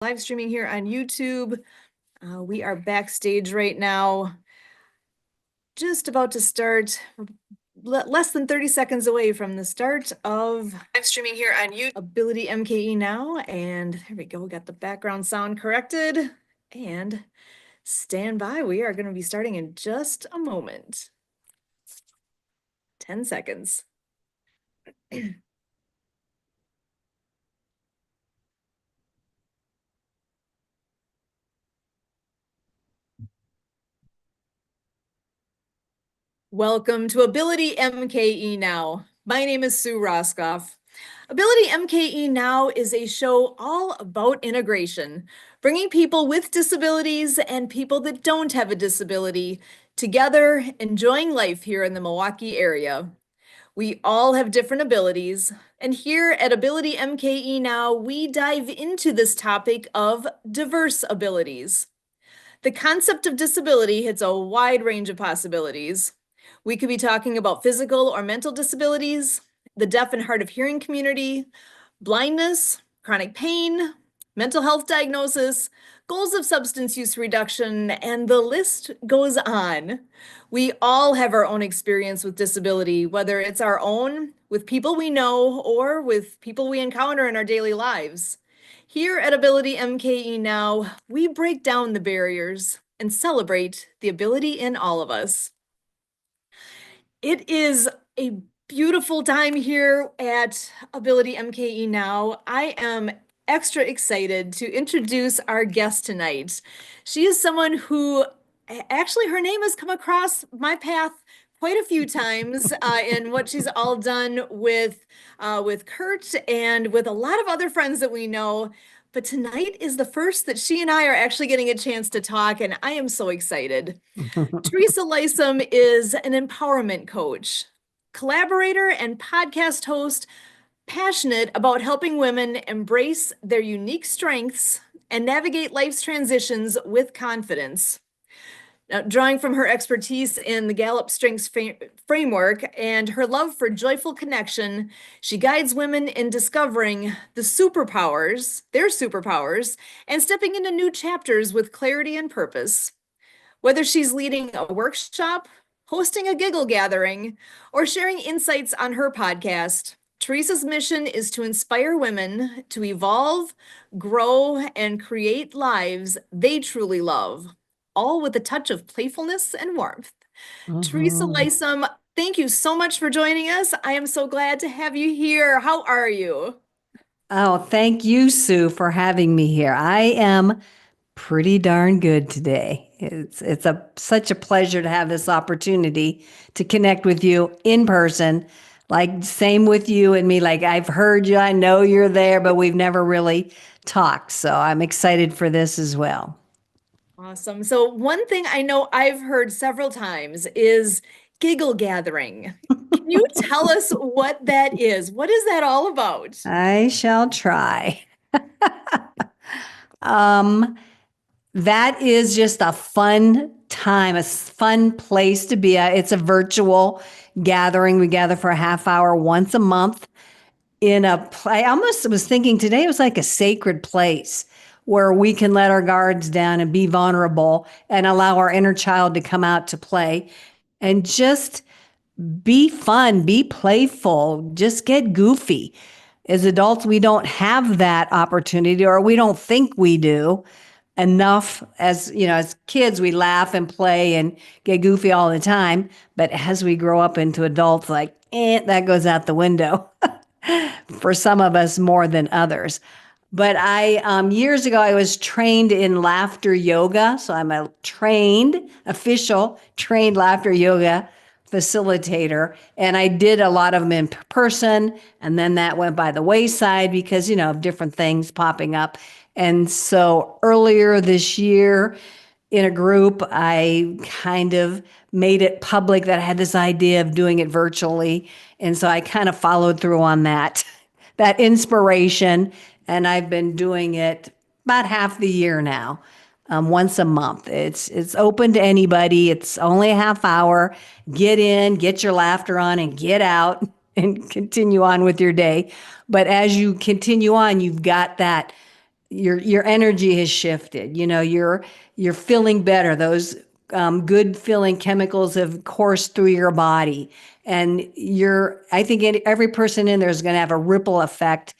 Live streaming here on YouTube. We are backstage right now, just about to start, less than 30 seconds away from the start of live streaming here on YouTube. AbilityMKE Now, and there we go, we got the background sound corrected, and stand by, we are going to be starting in just a moment. 10 seconds. Welcome to AbilityMKE Now. My name is Sue Roskoff. AbilityMKE Now is a show all about integration, bringing people with disabilities and people that don't have a disability together, enjoying life here in the Milwaukee area. We all have different abilities, and here at AbilityMKE Now, we dive into this topic of diverse abilities. The concept of disability hits a wide range of possibilities. We could be talking about physical or mental disabilities, the deaf and hard of hearing community, blindness, chronic pain, mental health diagnosis, goals of substance use reduction, and the list goes on. We all have our own experience with disability, whether it's our own, with people we know, or with people we encounter in our daily lives. Here at AbilityMKE Now, we break down the barriers and celebrate the ability in all of us. It is a beautiful time here at AbilityMKE Now. I am extra excited to introduce our guest tonight. She is someone who actually her name has come across my path quite a few times in what she's all done with Kurt and with a lot of other friends that we know. But tonight is the first that she and I are actually getting a chance to talk, and I am so excited. Teresa Lysum is an empowerment coach, collaborator, and podcast host, passionate about helping women embrace their unique strengths and navigate life's transitions with confidence. Now, drawing from her expertise in the Gallup Strengths Framework and her love for joyful connection, she guides women in discovering their superpowers, and stepping into new chapters with clarity and purpose. Whether she's leading a workshop, hosting a giggle gathering, or sharing insights on her podcast, Teresa's mission is to inspire women to evolve, grow, and create lives they truly love, all with a touch of playfulness and warmth. Teresa Lysum, thank you so much for joining us. I am so glad to have you here. How are you? Oh, thank you, Sue, for having me here. I am pretty darn good today. It's such a pleasure to have this opportunity to connect with you in person. Like same with you and me. Like I've heard you, I know you're there, but we've never really talked. So I'm excited for this as well. Awesome. So one thing I know I've heard several times is giggle gathering. Can you tell us what that is? What is that all about? I shall try. Um, That is just a fun time, a fun place to be at. It's a virtual gathering. We gather for a half hour once a month in I almost was thinking today it was like a sacred place where we can let our guards down and be vulnerable and allow our inner child to come out to play and just be fun, be playful, just get goofy. As adults, we don't have that opportunity, or we don't think we do enough. As you know, as kids, we laugh and play and get goofy all the time. But as we grow up into adults, like, that goes out the window for some of us more than others. But years ago, I was trained in laughter yoga. So I'm a official trained laughter yoga facilitator. And I did a lot of them in person. And then that went by the wayside because, of different things popping up. And so earlier this year in a group, I kind of made it public that I had this idea of doing it virtually. And so I kind of followed through on that inspiration. And I've been doing it about half the year now, once a month. It's open to anybody. It's only a half hour. Get in, get your laughter on, and get out and continue on with your day. But as you continue on, you've got that your energy has shifted. You're feeling better. Those good feeling chemicals have coursed through your body, and I think every person in there is going to have a ripple effect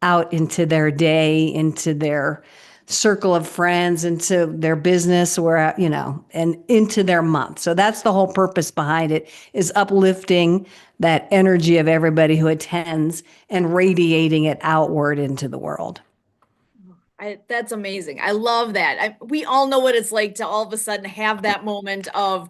out into their day, into their circle of friends, into their business, where, and into their month. So that's the whole purpose behind it, is uplifting that energy of everybody who attends and radiating it outward into the world. That's amazing. I love that. We all know what it's like to all of a sudden have that moment of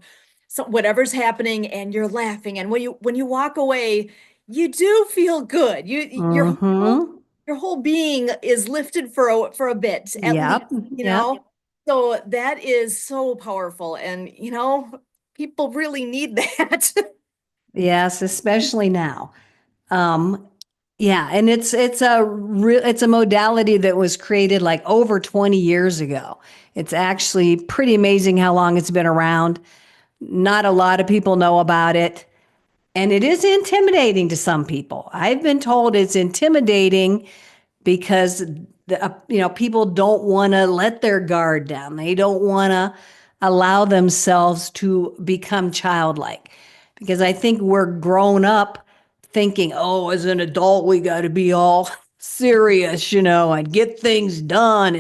whatever's happening and you're laughing. And when you walk away, you do feel good. Mm-hmm. Your whole being is lifted for a bit, at least, Yep. you Yep. know. So that is so powerful. And people really need that. Yes, especially now. Um, yeah, and it's a modality that was created like over 20 years ago. It's actually pretty amazing how long it's been around. Not a lot of people know about it, and it is intimidating to some people. I've been told it's intimidating because people don't want to let their guard down. They don't want to allow themselves to become childlike, because I think we're grown up thinking, oh, as an adult we got to be all serious, and get things done.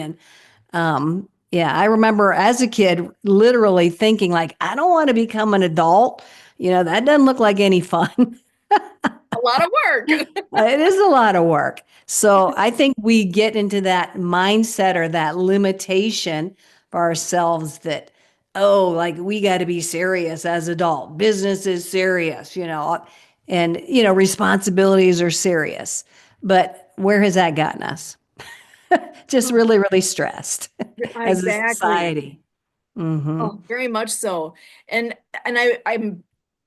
And yeah, I remember as a kid literally thinking, like, I don't want to become an adult. That doesn't look like any fun. A lot of work. It is a lot of work. So I think we get into that mindset or that limitation for ourselves that, oh, like we got to be serious as adult. Business is serious, and, responsibilities are serious. But where has that gotten us? Just really, really stressed as a Exactly. society. Hmm. Oh, very much so. And I'm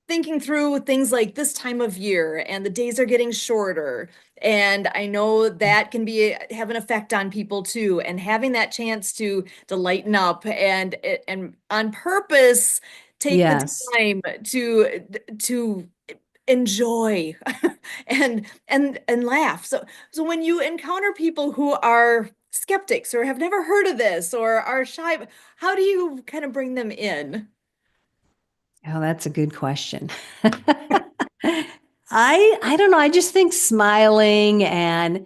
thinking through things like this time of year and the days are getting shorter. And I know that can have an effect on people too. And having that chance to lighten up and on purpose take the Yes. time to enjoy and laugh. So when you encounter people who are skeptics or have never heard of this or are shy, how do you kind of bring them in? Oh, that's a good question. I don't know. I just think smiling and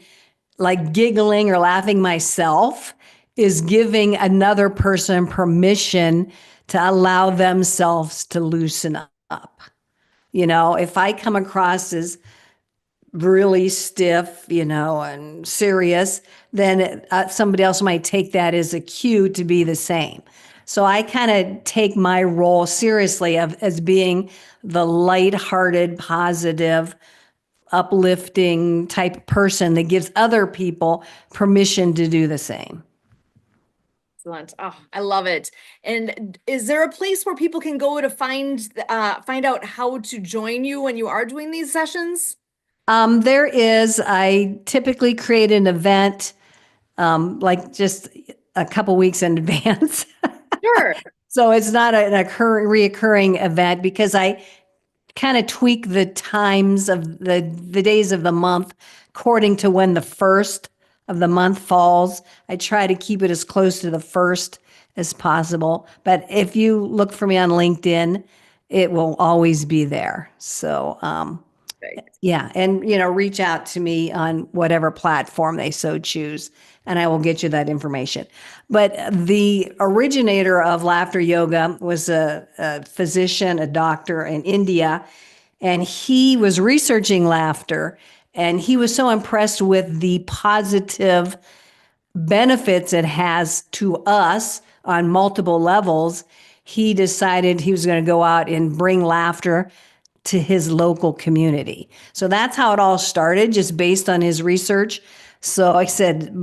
like giggling or laughing myself is giving another person permission to allow themselves to loosen up. If I come across as really stiff, and serious, then somebody else might take that as a cue to be the same. So I kind of take my role seriously as being the lighthearted, positive, uplifting type person that gives other people permission to do the same. Excellent. Oh, I love it. And is there a place where people can go to find out how to join you when you are doing these sessions? There is, I typically create an event like just a couple weeks in advance. Sure. So it's not reoccurring event, because I kind of tweak the times of the days of the month according to when the first of the month falls. I try to keep it as close to the first as possible. But if you look for me on LinkedIn, it will always be there. So Perfect. yeah, and reach out to me on whatever platform they so choose, and I will get you that information. But the originator of laughter yoga was a physician, a doctor in India, and he was researching laughter, and he was so impressed with the positive benefits it has to us on multiple levels. He decided he was going to go out and bring laughter to his local community. So that's how it all started, just based on his research. So like I said,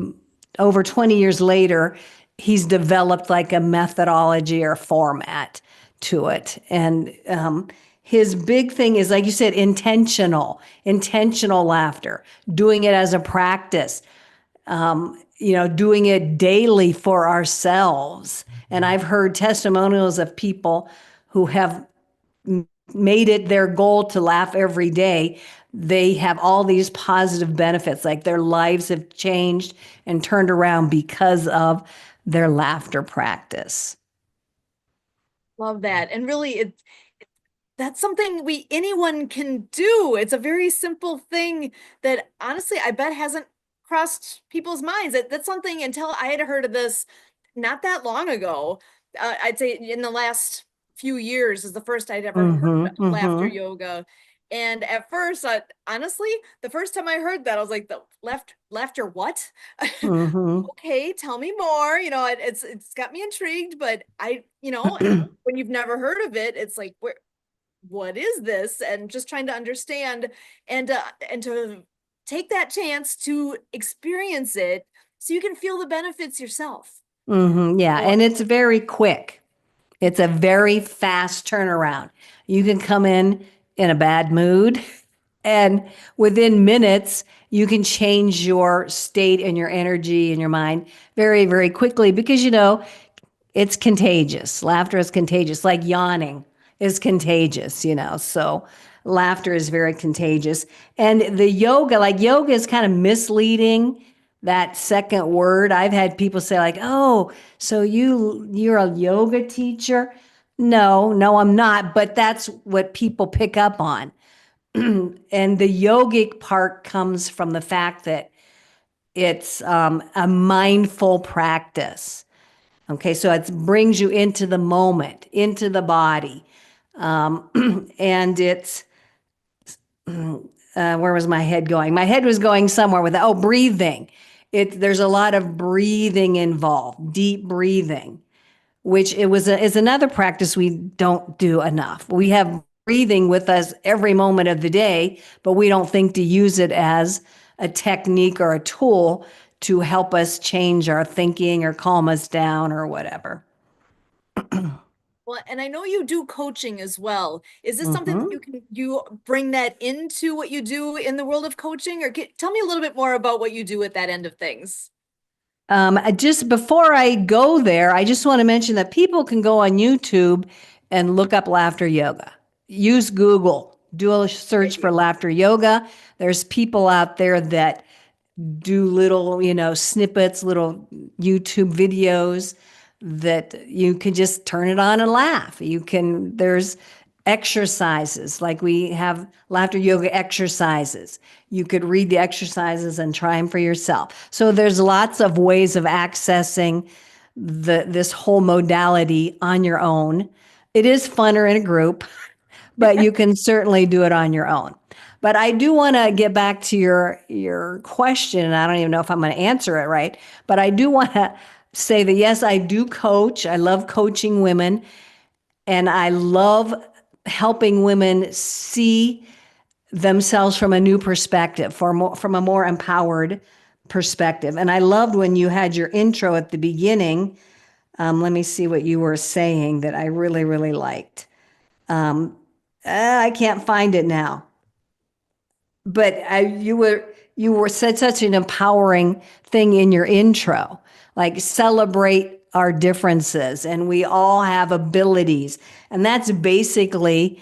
over 20 years later, he's developed like a methodology or format to it. And his big thing is, like you said, intentional laughter, doing it as a practice, doing it daily for ourselves. And I've heard testimonials of people who have made it their goal to laugh every day, they have all these positive benefits, like their lives have changed and turned around because of their laughter practice. Love that. And really, that's something anyone can do. It's a very simple thing that honestly I bet hasn't crossed people's minds. That's something until I had heard of this not that long ago. I'd say in the last few years is the first I'd ever heard Mm-hmm, of laughter mm-hmm, yoga. And at first, honestly, the first time I heard that, I was like, "The laughter, what?" mm-hmm. Okay, tell me more. It's got me intrigued, but when you've never heard of it, it's like, what is this? And just trying to understand and to take that chance to experience it so you can feel the benefits yourself. Mm-hmm, yeah, So, and it's very quick. It's a very fast turnaround. You can come in a bad mood, and within minutes, you can change your state and your energy and your mind very, very quickly because, it's contagious. Laughter is contagious, like yawning is contagious, So laughter is very contagious. And the yoga, like yoga is kind of misleading, that second word. I've had people say like, "Oh, so you're a yoga teacher?" No, no, I'm not, but that's what people pick up on. And the yogic part comes from the fact that it's a mindful practice. Okay, so it brings you into the moment, into the body. And it's, where was my head going? My head was going somewhere with, oh, breathing. There's a lot of breathing involved, deep breathing, which is another practice we don't do enough. We have breathing with us every moment of the day, but we don't think to use it as a technique or a tool to help us change our thinking or calm us down or whatever. well, and I know you do coaching as well. Is this something that Hmm. you bring that into what you do in the world of coaching, or tell me a little bit more about what you do at that end of things? Just before I go there, I just want to mention that people can go on YouTube and look up laughter yoga. Use Google, do a Thank search for you. laughter yoga. There's people out there that do little, snippets, little YouTube videos that you can just turn it on and laugh. There's exercises, like we have laughter yoga exercises. You could read the exercises and try them for yourself. So there's lots of ways of accessing this whole modality on your own. It is funner in a group, but you can certainly do it on your own. But I do want to get back to your question, and I don't even know if I'm going to answer it right, but I do want to say that yes, I do coach. I love coaching women, and I love helping women see themselves from a new perspective, from a more empowered perspective. And I loved when you had your intro at the beginning. Let me see what you were saying that I really, really liked. Um, I can't find it now, but you were said such an empowering thing in your intro, like celebrate our differences, and we all have abilities, and that's basically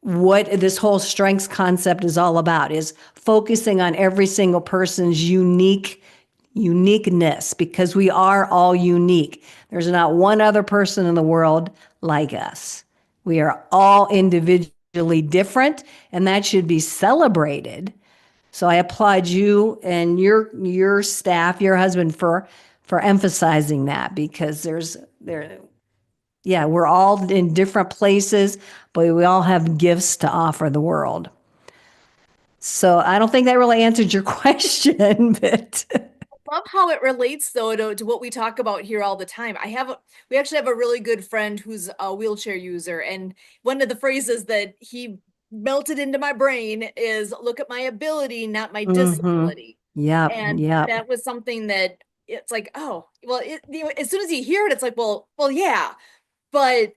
what this whole strengths concept is all about, is focusing on every single person's uniqueness, because we are all unique. There's not one other person in the world like us. We are all individually different, and that should be celebrated. So I applaud you and your staff, your husband, for emphasizing that, because yeah, we're all in different places, but we all have gifts to offer the world. So I don't think that really answered your question, but Love how it relates though to what we talk about here all the time. We actually have a really good friend who's a wheelchair user, and one of the phrases that he melted into my brain is look at my ability, not my mm-hmm. disability. Yep, And yep, that was something that it's like, oh, well, as soon as you hear it, it's like, well, yeah, but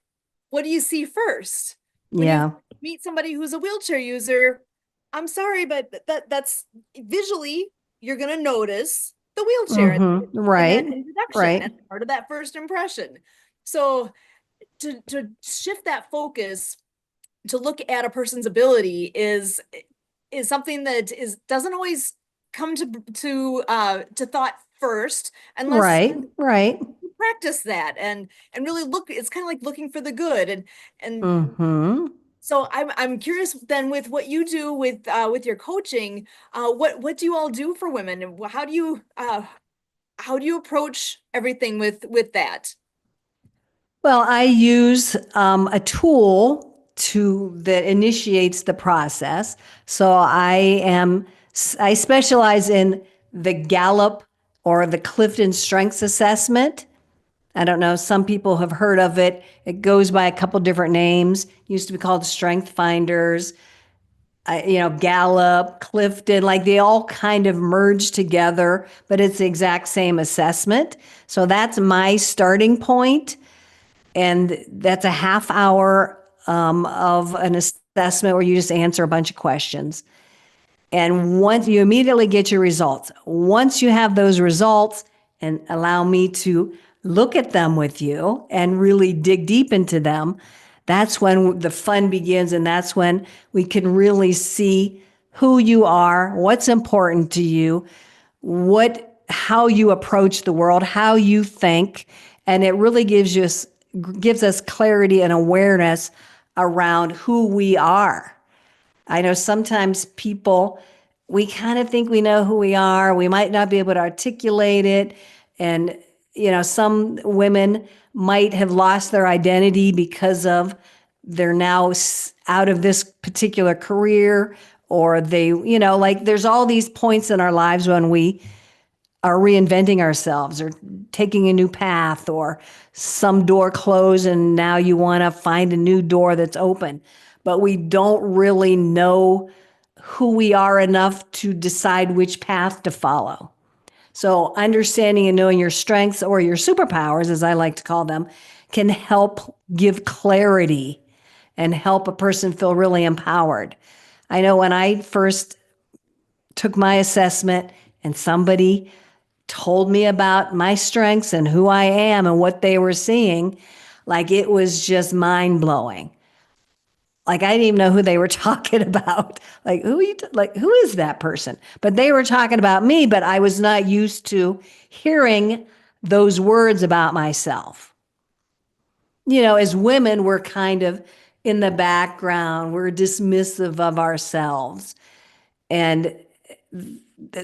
what do you see first? When you yeah, meet somebody who's a wheelchair user, I'm sorry, but that's visually, you're going to notice the wheelchair mm-hmm. in that Right, introduction. right. That's part of that first impression. So to shift that focus to look at a person's ability is something that is doesn't always come to thought first unless Right, right. you practice that and really look. It's kind of like looking for the good and Mm-hmm. so I'm curious then with what you do with your coaching, what do you all do for women and how do you approach everything with that? Well, I use a tool that initiates the process. So I specialize in the Gallup or the Clifton Strengths Assessment. I don't know. Some people have heard of it. It goes by a couple different names. It used to be called Strength Finders. Gallup, Clifton, like they all kind of merge together, but it's the exact same assessment. So that's my starting point. And that's a half hour of an assessment where you just answer a bunch of questions. And once you immediately get your results, once you have those results, and allow me to look at them with you and really dig deep into them, that's when the fun begins. And that's when we can really see who you are, what's important to you, how you approach the world, how you think. And it really gives us clarity and awareness around who we are. I know sometimes people, we kind of think we know who we are. We might not be able to articulate it. And, some women might have lost their identity because of they're now out of this particular career, or like there's all these points in our lives when we are reinventing ourselves or taking a new path, or some door closed and now you want to find a new door that's open. But we don't really know who we are enough to decide which path to follow. So, understanding and knowing your strengths, or your superpowers, as I like to call them, can help give clarity and help a person feel really empowered. I know when I first took my assessment and somebody told me about my strengths and who I am and what they were seeing, like it was just mind blowing. Like I didn't even know who they were talking about. Like who is that person? But they were talking about me, but I was not used to hearing those words about myself. As women, we're kind of in the background, we're dismissive of ourselves. And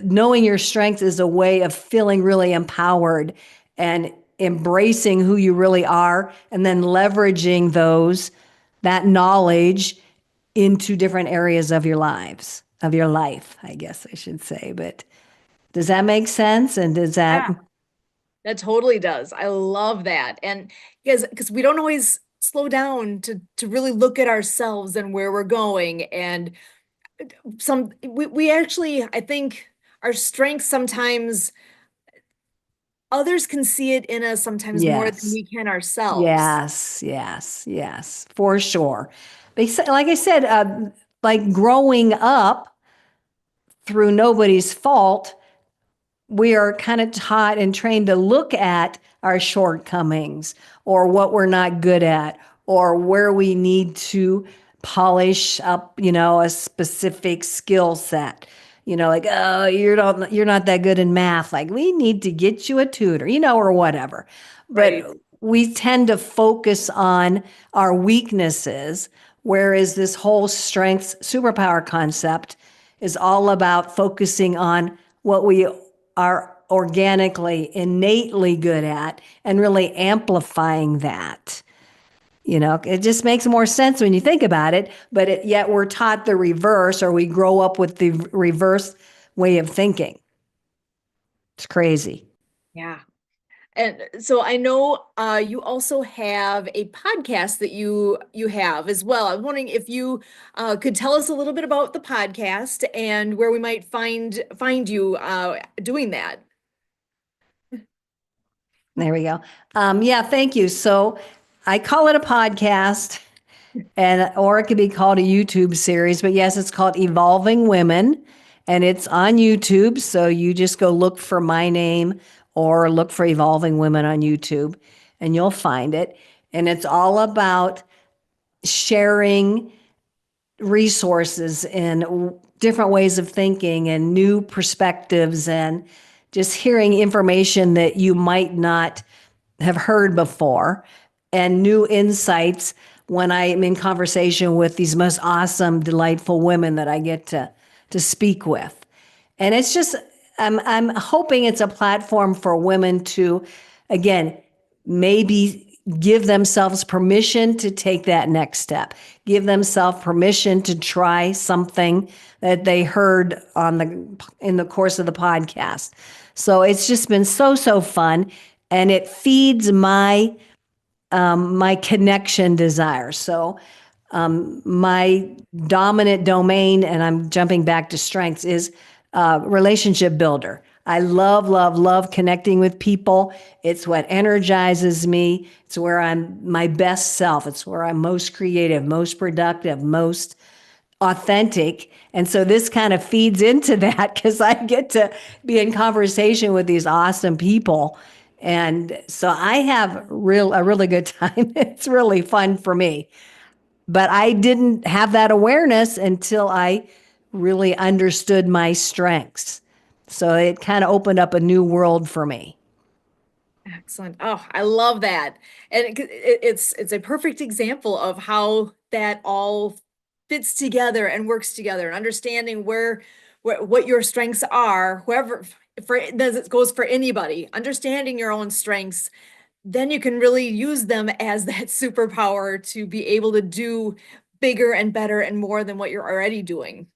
knowing your strengths is a way of feeling really empowered and embracing who you really are, and then leveraging that knowledge into different areas of your life, I guess I should say. But does that make sense? And does that? Yeah, that totally does. I love that. And because we don't always slow down to really look at ourselves and where we're going. And we actually, I think our strengths sometimes others can see it in us sometimes more than Yes, we can ourselves. yes, yes, yes, for sure. Like I said, like growing up through nobody's fault, we are kind of taught and trained to look at our shortcomings, or what we're not good at, or where we need to polish up, a specific skill set. Like, oh, you're not that good in math. Like, we need to get you a tutor, or whatever. But Right. we tend to focus on our weaknesses, whereas this whole strengths superpower concept is all about focusing on what we are organically, innately good at, and really amplifying that. It just makes more sense when you think about it, but yet we're taught the reverse, or we grow up with the reverse way of thinking. It's crazy. Yeah. And so I know you also have a podcast that you have as well. I'm wondering if you could tell us a little bit about the podcast and where we might find you doing that. There we go. Yeah, thank you. So I call it a podcast, or it could be called a YouTube series. But yes, it's called Evolving Women, and it's on YouTube. So you just go look for my name or look for Evolving Women on YouTube, and you'll find it. And it's all about sharing resources and different ways of thinking and new perspectives and just hearing information that you might not have heard before and new insights when I am in conversation with these most awesome, delightful women that I get to speak with. And it's just, I'm hoping it's a platform for women to, again, maybe give themselves permission to take that next step, give themselves permission to try something that they heard in the course of the podcast. So it's just been so fun, and it feeds my connection desire. So my dominant domain, and I'm jumping back to strengths, is relationship builder. I love connecting with people. It's what energizes me. It's where I'm my best self. It's where I'm most creative, most productive, most authentic. And so this kind of feeds into that because I get to be in conversation with these awesome people. And so I have a really good time. It's really fun for me. But I didn't have that awareness until I really understood my strengths. So it kind of opened up a new world for me. Excellent. Oh, I love that. And it's a perfect example of how that all fits together and works together, and understanding where what your strengths are, whoever for this goes for anybody, understanding your own strengths, then you can really use them as that superpower to be able to do bigger and better and more than what you're already doing.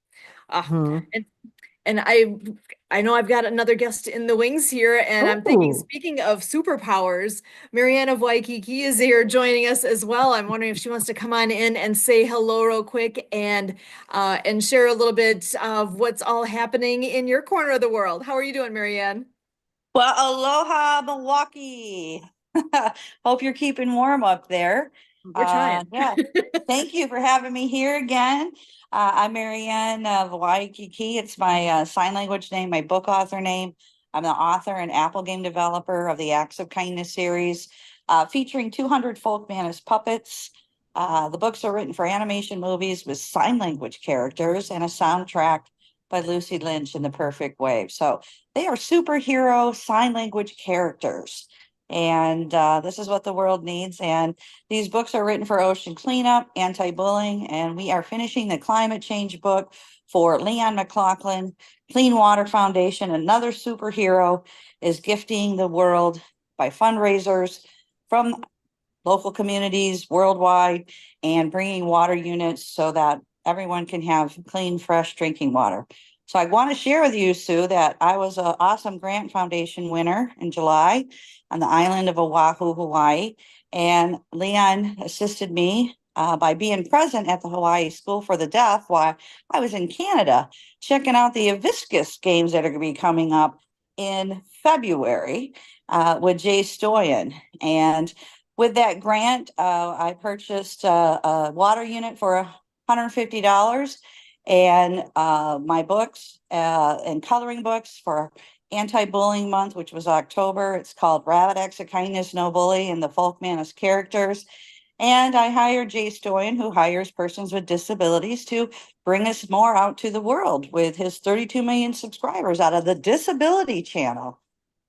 Ah, Hmm. and and I know I've got another guest in the wings here, and I'm thinking, Oh, speaking of superpowers, Marianne of Waikiki is here joining us as well. I'm wondering if she wants to come on in and say hello real quick and share a little bit of what's all happening in your corner of the world. How are you doing, Marianne? Well, aloha, Milwaukee. Hope you're keeping warm up there. We're trying. Yeah, thank you for having me here again. I'm Marianne of Waikiki. It's my sign language name, my book author name. I'm the author and Apple game developer of the Acts of Kindness series, featuring 200 folk Manus puppets. The books are written for animation movies with sign language characters and a soundtrack by Lucy Lynch in The Perfect Wave. So they are superhero sign language characters. And this is what the world needs. And these books are written for ocean cleanup, anti-bullying, and we are finishing the climate change book for Leon McLaughlin. Clean Water Foundation, another superhero, is gifting the world by fundraisers from local communities worldwide and bringing water units so that everyone can have clean, fresh drinking water. So I want to share with you, Sue, that I was an awesome grant foundation winner in July on the island of Oahu, Hawaii. And Leon assisted me by being present at the Hawaii School for the Deaf while I was in Canada, checking out the Hibiscus games that are going to be coming up in February with Jay Stoyan. And with that grant, I purchased a water unit for $150 and my books and coloring books for anti-bullying month, which was October. It's called Rabbit Acts of Kindness, No Bully, and the Folk Manus characters. And I hired Jay Stoyan, who hires persons with disabilities to bring us more out to the world with his 32 million subscribers out of the Disability Channel.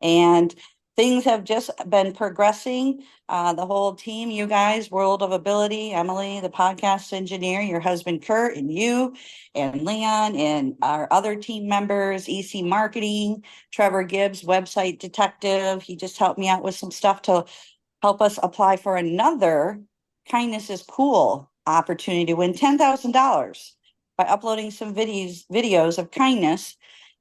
And things have just been progressing. The whole team, you guys, World of Ability, Emily, the podcast engineer, your husband Kurt, and you, and Leon, and our other team members, EC Marketing, Trevor Gibbs, website detective. He just helped me out with some stuff to help us apply for another Kindness is Cool opportunity to win $10,000 by uploading some videos of kindness.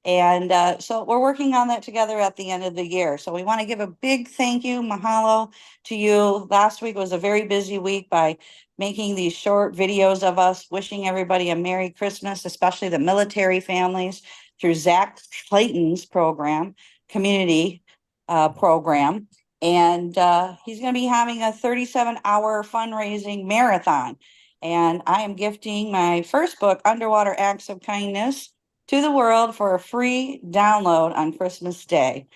And so we're working on that together at the end of the year. So we want to give a big thank you, mahalo to you. Last week was a very busy week by making these short videos of us wishing everybody a Merry Christmas, especially the military families, through Zach Clayton's program, community program. And he's going to be having a 37-hour fundraising marathon. And I am gifting my first book, Underwater Acts of Kindness, to the world for a free download on Christmas Day.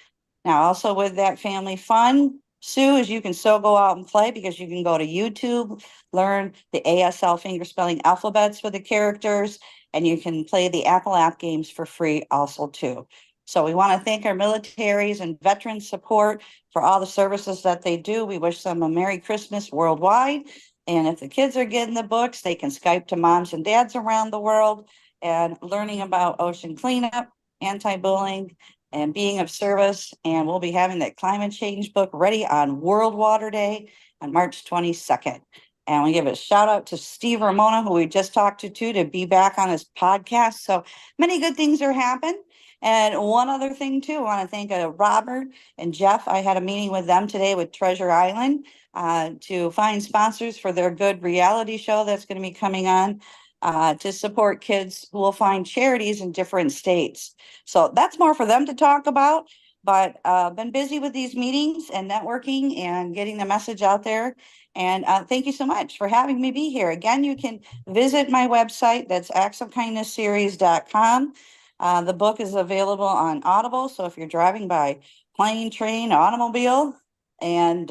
Now, also with that family fun, Sue, is you can still go out and play because you can go to YouTube, learn the ASL fingerspelling alphabets for the characters, and you can play the Apple app games for free also too. So we want to thank our militaries and veteran support for all the services that they do. We wish them a Merry Christmas worldwide. And if the kids are getting the books, they can Skype to moms and dads around the world and learning about ocean cleanup, anti-bullying, and being of service. And we'll be having that climate change book ready on World Water Day on March 22nd. And we give a shout out to Steve Ramona, who we just talked to be back on his podcast. So many good things are happening. And one other thing too, I want to thank Robert and Jeff. I had a meeting with them today with Treasure Island to find sponsors for their good reality show that's going to be coming on to support kids who will find charities in different states. So that's more for them to talk about. But been busy with these meetings and networking and getting the message out there. And thank you so much for having me be here. Again, you can visit my website. That's actsofkindnessseries.com. The book is available on Audible. So if you're driving by plane, train, automobile, and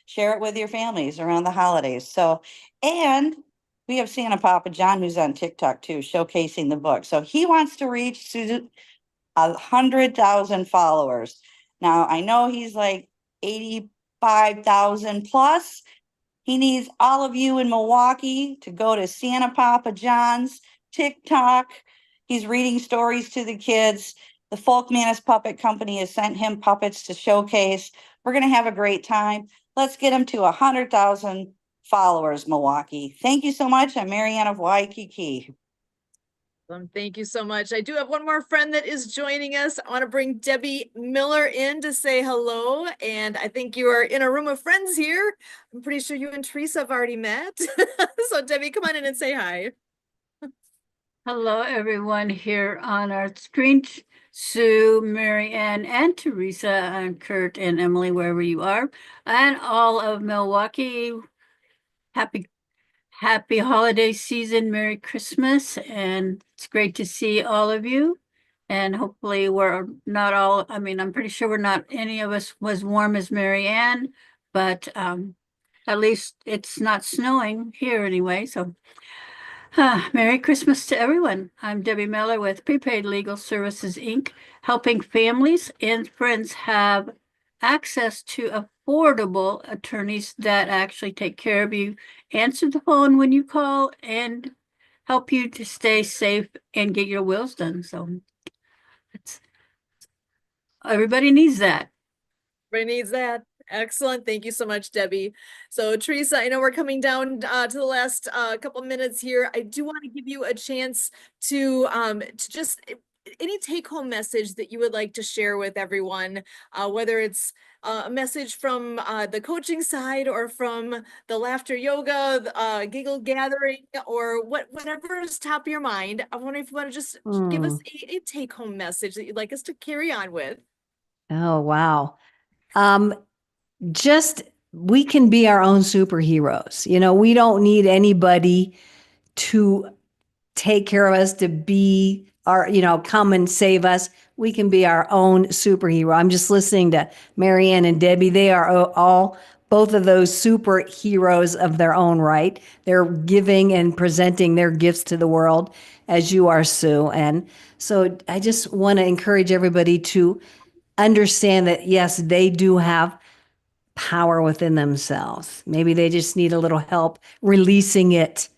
share it with your families around the holidays. So, and we have Santa Papa John, who's on TikTok too, showcasing the book. So he wants to reach 100,000 followers. Now I know he's like 85,000 plus. He needs all of you in Milwaukee to go to Santa Papa John's TikTok. He's reading stories to the kids. The Folkmanis Puppet Company has sent him puppets to showcase. We're going to have a great time. Let's get him to 100,000 followers, Milwaukee. Thank you so much. I'm Marianne of Waikiki. Thank you so much. I do have one more friend that is joining us. I want to bring Debbie Miller in to say hello. And I think you are in a room of friends here. I'm pretty sure you and Teresa have already met. So Debbie, come on in and say hi. Hello, everyone here on our screen. Sue, Marianne, and Teresa, and Kurt, and Emily, wherever you are, and all of Milwaukee. Happy holiday season. Merry Christmas. And it's great to see all of you. And hopefully we're not all, I mean, I'm pretty sure we're not any of us was warm as Marianne, but at least it's not snowing here anyway. So Merry Christmas to everyone. I'm Debbie Miller with Prepaid Legal Services, Inc., helping families and friends have access to affordable attorneys that actually take care of you, answer the phone when you call, and help you to stay safe and get your wills done. So everybody needs that. Everybody needs that. Excellent. Thank you so much, Debbie. So Teresa, I know we're coming down to the last couple minutes here. I do want to give you a chance to just any take-home message that you would like to share with everyone, whether it's a message from the coaching side or from the laughter yoga, giggle gathering, or whatever is top of your mind. I wonder if you want to just give us a take-home message that you'd like us to carry on with. Oh, wow. Just we can be our own superheroes. You know, we don't need anybody to take care of us, to be our, come and save us. We can be our own superhero. I'm just listening to Marianne and Debbie. They are all, both of those superheroes of their own right. They're giving and presenting their gifts to the world, as you are, Sue. And so I just want to encourage everybody to understand that, yes, they do have power within themselves. Maybe they just need a little help releasing it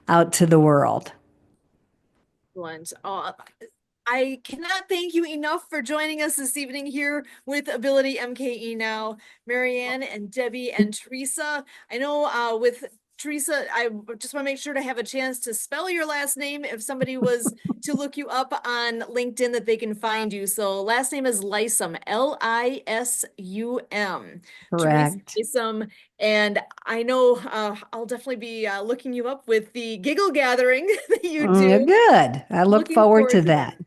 out to the world. Excellent. I cannot thank you enough for joining us this evening here with Ability MKE Now, Marianne and Debbie and Teresa. I know with Teresa, I just want to make sure to have a chance to spell your last name if somebody was to look you up on LinkedIn, that they can find you. So last name is Lisum, Lisum. Correct. Teresa Lisum. And I know I'll definitely be looking you up with the giggle gathering that you do. Good. I look Looking forward to that.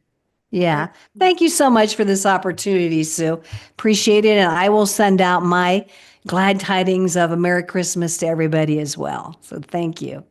Yeah. Thank you so much for this opportunity, Sue. Appreciate it. And I will send out my glad tidings of a Merry Christmas to everybody as well. So thank you.